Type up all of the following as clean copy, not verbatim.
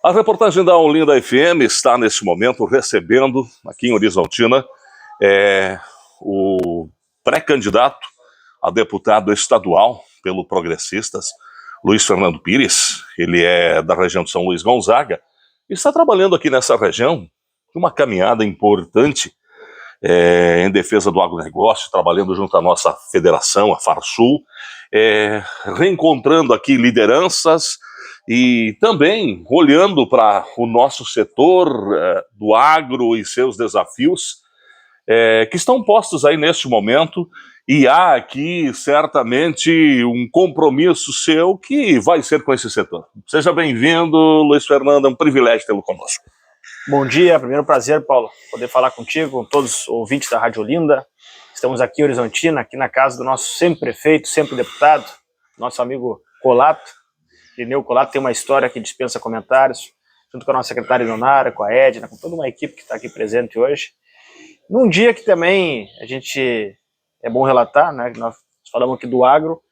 A reportagem da Olinda FM está, neste momento, recebendo, aqui em Horizontina, o pré-candidato a deputado estadual pelo Progressistas, Luiz Fernando Pires. Ele é da região de São Luís Gonzaga e está trabalhando aqui nessa região uma caminhada importante em defesa do agronegócio, trabalhando junto à nossa federação, a Farsul, reencontrando aqui lideranças e também olhando para o nosso setor do agro e seus desafios que estão postos aí neste momento, e há aqui certamente um compromisso seu que vai ser com esse setor. Seja bem-vindo, Luiz Fernando, é um privilégio tê-lo conosco. Bom dia, primeiro prazer, Paulo, poder falar contigo, com todos os ouvintes da Rádio Olinda. Estamos aqui em Horizontina, aqui na casa do nosso sempre prefeito, sempre deputado, nosso amigo Colato. Irineu Colato tem uma história que dispensa comentários, junto com a nossa secretária Leonara, com a Edna, com toda uma equipe que está aqui presente hoje. Num dia que também é bom relatar, né, que nós falamos aqui do agro,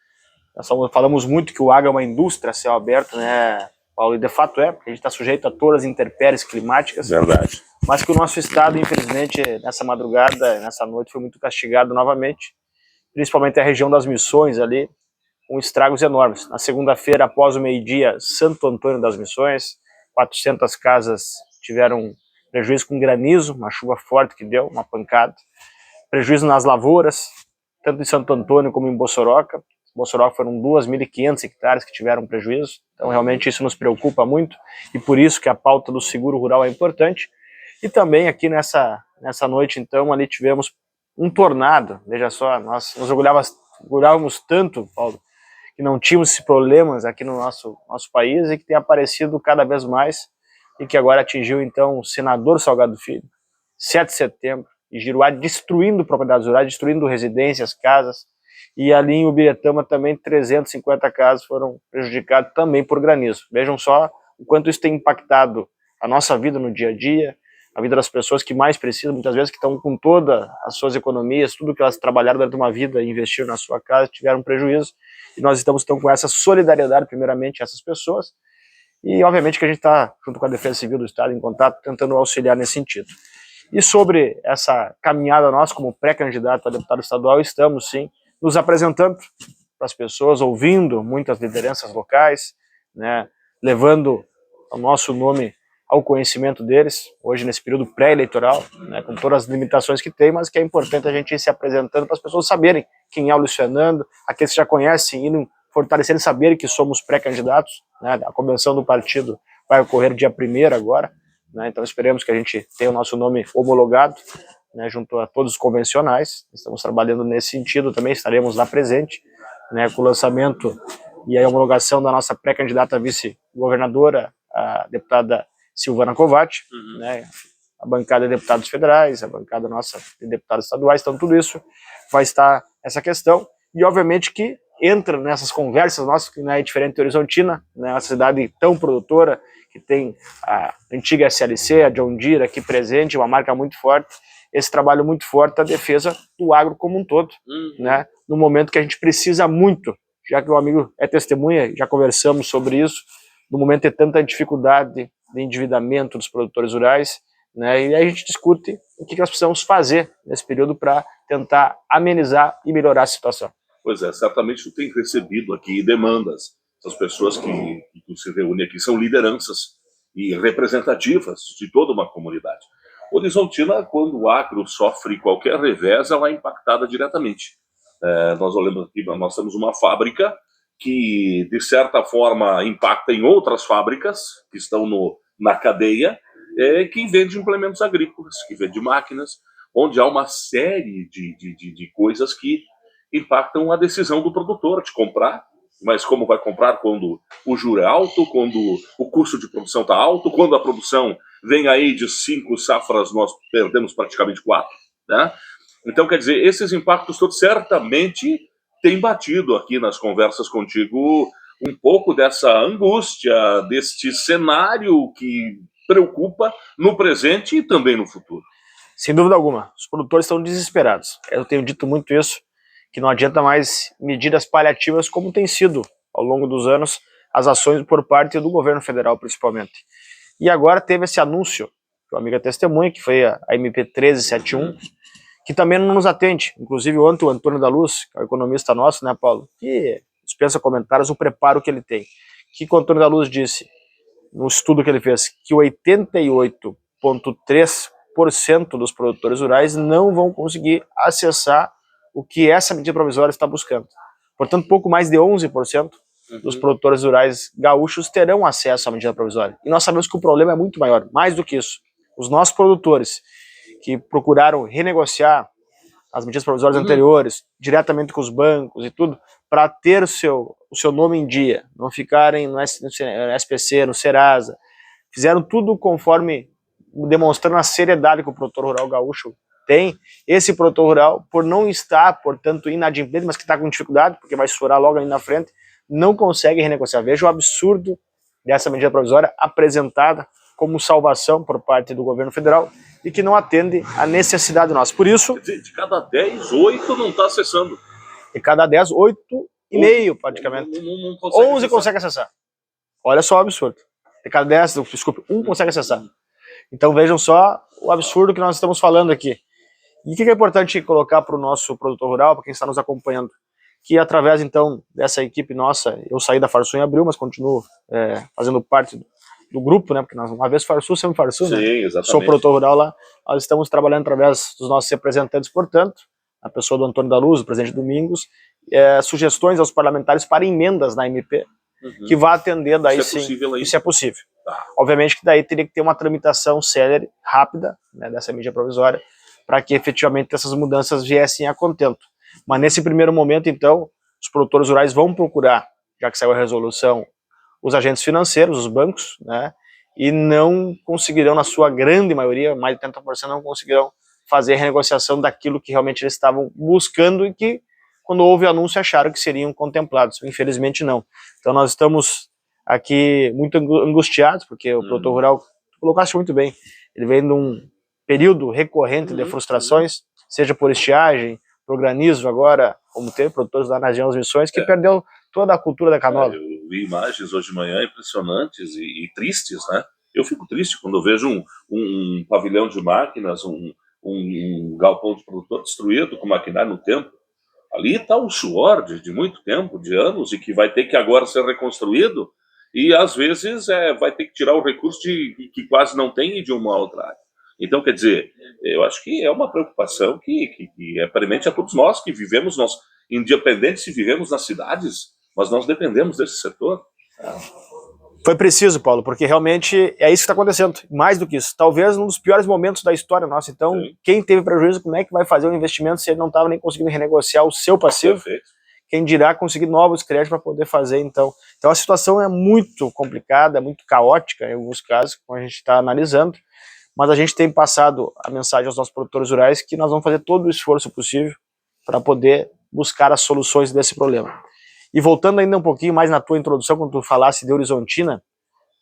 nós falamos muito que o agro é uma indústria a céu aberto, né, Paulo, e de fato porque a gente está sujeito a todas as intempéries climáticas. Verdade. Mas que o nosso estado, infelizmente, nessa madrugada, nessa noite, foi muito castigado novamente, principalmente a região das Missões ali, com estragos enormes. Na segunda-feira, após o meio-dia, Santo Antônio das Missões, 400 casas tiveram prejuízo com granizo, uma chuva forte que deu, uma pancada. Prejuízo nas lavouras, tanto em Santo Antônio como em Bossoroca. Bossoroca foram 2.500 hectares que tiveram prejuízo, então realmente isso nos preocupa muito, e por isso que a pauta do seguro rural é importante. E também aqui nessa noite, então, ali tivemos um tornado. Veja só, nós nos orgulhávamos tanto, Paulo, que não tínhamos esses problemas aqui no nosso país, e que tem aparecido cada vez mais, e que agora atingiu, então, o senador Salgado Filho, 7 de setembro, e Giruá, destruindo propriedades rurais, destruindo residências, casas, e ali em Ubiretama também 350 casas foram prejudicadas também por granizo. Vejam só o quanto isso tem impactado a nossa vida no dia a dia, a vida das pessoas que mais precisam, muitas vezes que estão com todas as suas economias, tudo que elas trabalharam durante uma vida e investiram na sua casa, tiveram prejuízo, e nós estamos então com essa solidariedade, primeiramente, a essas pessoas, e obviamente que a gente está, junto com a Defesa Civil do Estado, em contato, tentando auxiliar nesse sentido. E sobre essa caminhada nossa como pré-candidato a deputado estadual, estamos sim nos apresentando para as pessoas, ouvindo muitas lideranças locais, né, levando o nosso nome ao conhecimento deles, hoje nesse período pré-eleitoral, né, com todas as limitações que tem, mas que é importante a gente ir se apresentando para as pessoas saberem quem é o Luiz Fernando, aqueles que já conhecem, e fortalecerem, saberem que somos pré-candidatos, né, a convenção do partido vai ocorrer dia 1º agora, né, então esperemos que a gente tenha o nosso nome homologado, né, junto a todos os convencionais. Estamos trabalhando nesse sentido, também estaremos lá presente, né, com o lançamento e a homologação da nossa pré-candidata a vice-governadora, a deputada Silvana Covatti, né, a bancada de deputados federais, a bancada nossa de deputados estaduais, então tudo isso vai estar essa questão, e obviamente que entra nessas conversas nossas, que não é diferente de Horizontina, né, uma cidade tão produtora, que tem a antiga SLC, a John Deere aqui presente, uma marca muito forte, esse trabalho muito forte da defesa do agro como um todo, né, no momento que a gente precisa muito, já que o amigo é testemunha, já conversamos sobre isso, no momento de tanta dificuldade de endividamento dos produtores rurais, né, e aí a gente discute o que nós precisamos fazer nesse período para tentar amenizar e melhorar a situação. Pois é, certamente tu tem recebido aqui demandas. Essas pessoas que se reúnem aqui são lideranças e representativas de toda uma comunidade. Horizontina, quando o agro sofre qualquer revés, ela é impactada diretamente. Nós olhamos aqui, nós temos uma fábrica que, de certa forma, impacta em outras fábricas que estão na cadeia, que vende implementos agrícolas, que vende máquinas, onde há uma série de coisas que impactam a decisão do produtor de comprar. Mas como vai comprar quando o juro é alto, quando o custo de produção está alto, quando a produção vem aí de 5 safras, nós perdemos praticamente 4, né? Então, quer dizer, esses impactos todos certamente têm batido aqui nas conversas contigo um pouco dessa angústia, deste cenário que preocupa no presente e também no futuro. Sem dúvida alguma, os produtores estão desesperados. Eu tenho dito muito isso, que não adianta mais medidas paliativas como tem sido ao longo dos anos as ações por parte do governo federal, principalmente. E agora teve esse anúncio, que o amigo é testemunha, que foi a MP 1371, que também não nos atende. Inclusive ontem o Antônio da Luz, que é o economista nosso, né, Paulo, que dispensa comentários o preparo que ele tem. O que o Antônio da Luz disse no estudo que ele fez? Que 88,3% dos produtores rurais não vão conseguir acessar o que essa medida provisória está buscando. Portanto, pouco mais de 11% dos produtores rurais gaúchos terão acesso à medida provisória. E nós sabemos que o problema é muito maior, mais do que isso. Os nossos produtores que procuraram renegociar as medidas provisórias anteriores, diretamente com os bancos e tudo, para ter o seu nome em dia, não ficarem no SPC, no Serasa, fizeram tudo conforme, demonstrando a seriedade que o produtor rural gaúcho tem. Esse produtor rural, por não estar, portanto, inadimplente, mas que está com dificuldade, porque vai estourar logo ali na frente, não consegue renegociar. Veja o absurdo dessa medida provisória apresentada como salvação por parte do governo federal e que não atende à necessidade nossa. Por isso... De cada 10, 8 não está acessando. De cada 10, 8,5 praticamente. Não consegue 11 consegue acessar. Olha só o absurdo. De cada 10, desculpe, 1 consegue acessar. Então vejam só o absurdo que nós estamos falando aqui. E o que é importante colocar para o nosso produtor rural, para quem está nos acompanhando? Que através então dessa equipe nossa, eu saí da Farsul em abril, mas continuo fazendo parte do grupo, né? Porque nós, uma vez Farsul, sempre Farsul, né? Sim, exatamente. Sou produtor rural lá. Nós estamos trabalhando através dos nossos representantes, portanto, a pessoa do Antônio da Luz, o presidente Domingos, sugestões aos parlamentares para emendas na MP, que vá atender daí isso sim. Aí. Isso é possível. Tá. Obviamente que daí teria que ter uma tramitação célere, rápida, né, dessa medida provisória, para que efetivamente essas mudanças viessem a contento. Mas nesse primeiro momento, então, os produtores rurais vão procurar, já que saiu a resolução, os agentes financeiros, os bancos, né, e não conseguirão, na sua grande maioria, mais de 80%, não conseguirão fazer a renegociação daquilo que realmente eles estavam buscando e que, quando houve o anúncio, acharam que seriam contemplados. Infelizmente, não. Então, nós estamos aqui muito angustiados, porque o produtor rural, tu colocaste muito bem, ele vem de um período recorrente de frustrações, seja por estiagem, por granizo agora, como teve produtores lá na região das Missões, que perdeu toda a cultura da canola. Eu vi imagens hoje de manhã impressionantes e tristes, né? Eu fico triste quando eu vejo um pavilhão de máquinas, um galpão de produtor destruído com maquinário no tempo. Ali está um suor de muito tempo, de anos, e que vai ter que agora ser reconstruído, e às vezes vai ter que tirar o recurso que quase não tem e de uma outra área. Então, quer dizer, eu acho que é uma preocupação que é premente a todos nós que vivemos, nós, independente se vivemos nas cidades, mas nós dependemos desse setor. Foi preciso, Paulo, porque realmente é isso que está acontecendo. Mais do que isso, talvez um dos piores momentos da história nossa. Então, quem teve prejuízo, como é que vai fazer um investimento se ele não estava nem conseguindo renegociar o seu passivo? Perfeito. Quem dirá conseguir novos créditos para poder fazer, então. Então a situação é muito complicada, muito caótica em alguns casos, como a gente está analisando, mas a gente tem passado a mensagem aos nossos produtores rurais que nós vamos fazer todo o esforço possível para poder buscar as soluções desse problema. E voltando ainda um pouquinho mais na tua introdução, quando tu falasse de Horizontina,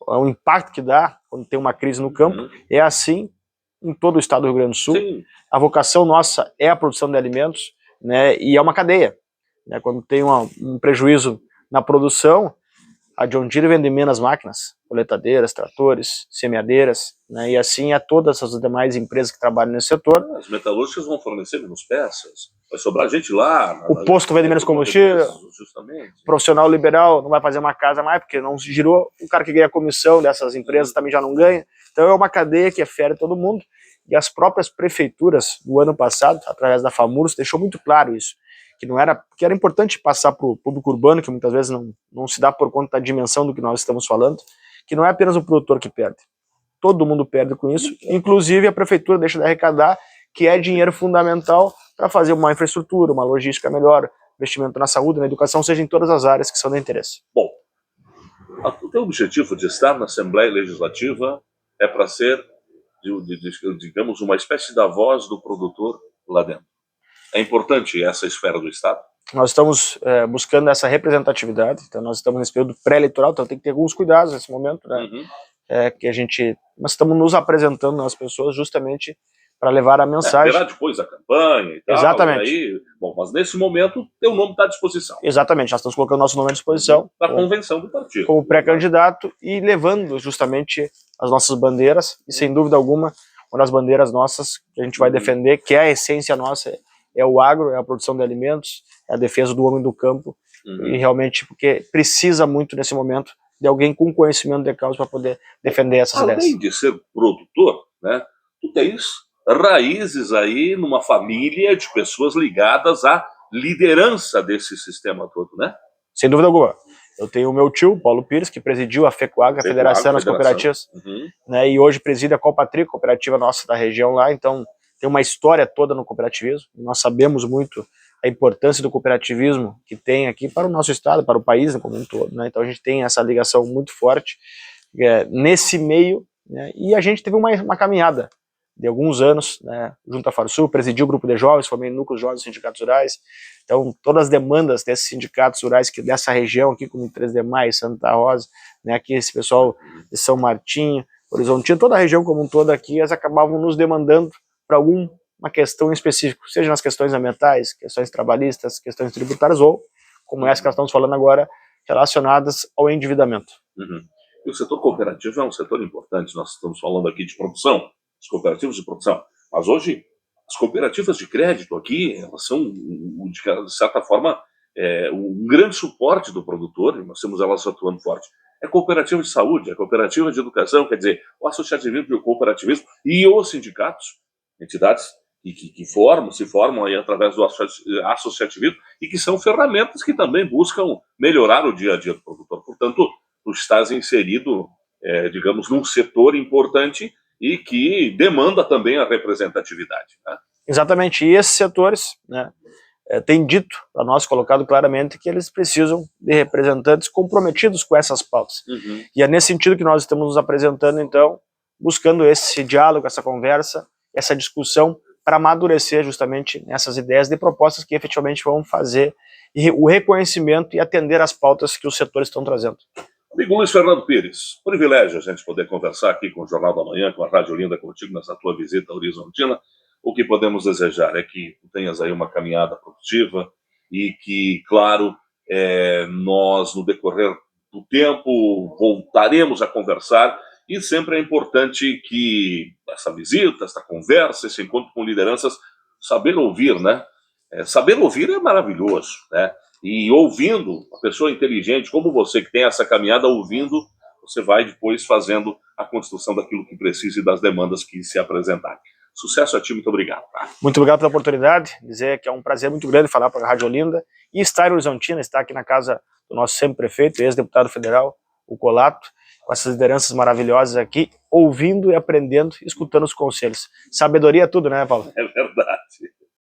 o impacto que dá quando tem uma crise no campo, é assim em todo o estado do Rio Grande do Sul. Sim. A vocação nossa é a produção de alimentos, né, e é uma cadeia. Né, quando tem um prejuízo na produção, a John Deere vende menos máquinas, coletadeiras, tratores, semeadeiras, né, e assim a todas as demais empresas que trabalham nesse setor. As metalúrgicas vão fornecer menos peças, vai sobrar gente lá. O posto vende menos combustível, justamente. o profissional liberal não vai fazer uma casa mais, porque não se girou, o cara que ganha comissão dessas empresas também já não ganha. Então é uma cadeia que fere todo mundo, e as próprias prefeituras do ano passado, através da FAMURS, deixou muito claro isso, que era importante passar para o público urbano, que muitas vezes não se dá por conta da dimensão do que nós estamos falando, que não é apenas o produtor que perde. Todo mundo perde com isso, inclusive a prefeitura deixa de arrecadar, que é dinheiro fundamental para fazer uma infraestrutura, uma logística melhor, investimento na saúde, na educação, seja em todas as áreas que são de interesse. Bom, o teu objetivo de estar na Assembleia Legislativa é para ser, digamos, uma espécie da voz do produtor lá dentro. É importante essa esfera do Estado? Nós estamos buscando essa representatividade, então nós estamos nesse período pré-eleitoral, então tem que ter alguns cuidados nesse momento, né? Nós estamos nos apresentando às pessoas justamente para levar a mensagem. Terá depois a campanha e tal. Exatamente. E aí, bom, mas nesse momento, teu nome está à disposição. Exatamente, nós estamos colocando nosso nome à disposição. Da convenção do partido. Como pré-candidato e levando justamente as nossas bandeiras, e sem dúvida alguma, uma das bandeiras nossas que a gente vai defender, que é a essência nossa, é o agro, é a produção de alimentos, é a defesa do homem do campo, e realmente porque precisa muito nesse momento de alguém com conhecimento de causa para poder defender essas ideias. Além de ser produtor, né, tu tens raízes aí numa família de pessoas ligadas à liderança desse sistema todo, né? Sem dúvida alguma. Eu tenho o meu tio, Paulo Pires, que presidiu a FECOAG, a Federação das Cooperativas, né, e hoje preside a Copatri, cooperativa nossa da região lá, então tem uma história toda no cooperativismo, nós sabemos muito a importância do cooperativismo que tem aqui para o nosso estado, para o país como um todo, né? Então a gente tem essa ligação muito forte nesse meio, né? E a gente teve uma caminhada de alguns anos, né, junto à Farsul, presidi o grupo de jovens, formei núcleos jovens dos sindicatos rurais, então todas as demandas desses sindicatos rurais dessa região aqui, como 3 de Maio, Santa Rosa, né, aqui esse pessoal de São Martinho, Horizontina, toda a região como um todo aqui, elas acabavam nos demandando para alguma questão específica, seja nas questões ambientais, questões trabalhistas, questões tributárias, ou, como essa que nós estamos falando agora, relacionadas ao endividamento. E o setor cooperativo é um setor importante, nós estamos falando aqui de produção, as cooperativas de produção, mas hoje as cooperativas de crédito aqui, elas são, de certa forma, um grande suporte do produtor, e nós temos elas atuando forte. É cooperativa de saúde, é cooperativa de educação, quer dizer, o associativismo e o cooperativismo e os sindicatos, entidades que se formam aí através do associativismo e que são ferramentas que também buscam melhorar o dia a dia do produtor. Portanto, tu estás inserido, digamos, num setor importante e que demanda também a representatividade, né? Exatamente, e esses setores, né, têm dito para nós, colocado claramente, que eles precisam de representantes comprometidos com essas pautas. E é nesse sentido que nós estamos nos apresentando, então, buscando esse diálogo, essa conversa, essa discussão, para amadurecer justamente essas ideias de propostas que efetivamente vão fazer o reconhecimento e atender às pautas que os setores estão trazendo. Amigo Luiz Fernando Pires, privilégio a gente poder conversar aqui com o Jornal da Manhã, com a Rádio Olinda, contigo nessa tua visita horizontina. O que podemos desejar é que tu tenhas aí uma caminhada produtiva e que, claro, nós, no decorrer do tempo, voltaremos a conversar, e sempre é importante que essa visita, essa conversa, esse encontro com lideranças, saber ouvir, né? Saber ouvir é maravilhoso, né? E ouvindo, a pessoa inteligente, como você que tem essa caminhada, ouvindo, você vai depois fazendo a construção daquilo que precisa e das demandas que se apresentarem. Sucesso a ti, muito obrigado. Tá? Muito obrigado pela oportunidade, dizer que é um prazer muito grande falar para a Rádio Olinda e estar em Horizontina, estar aqui na casa do nosso sempre prefeito, ex-deputado federal, o Colato, com essas lideranças maravilhosas aqui, ouvindo e aprendendo, escutando os conselhos. Sabedoria é tudo, né, Paulo? É verdade.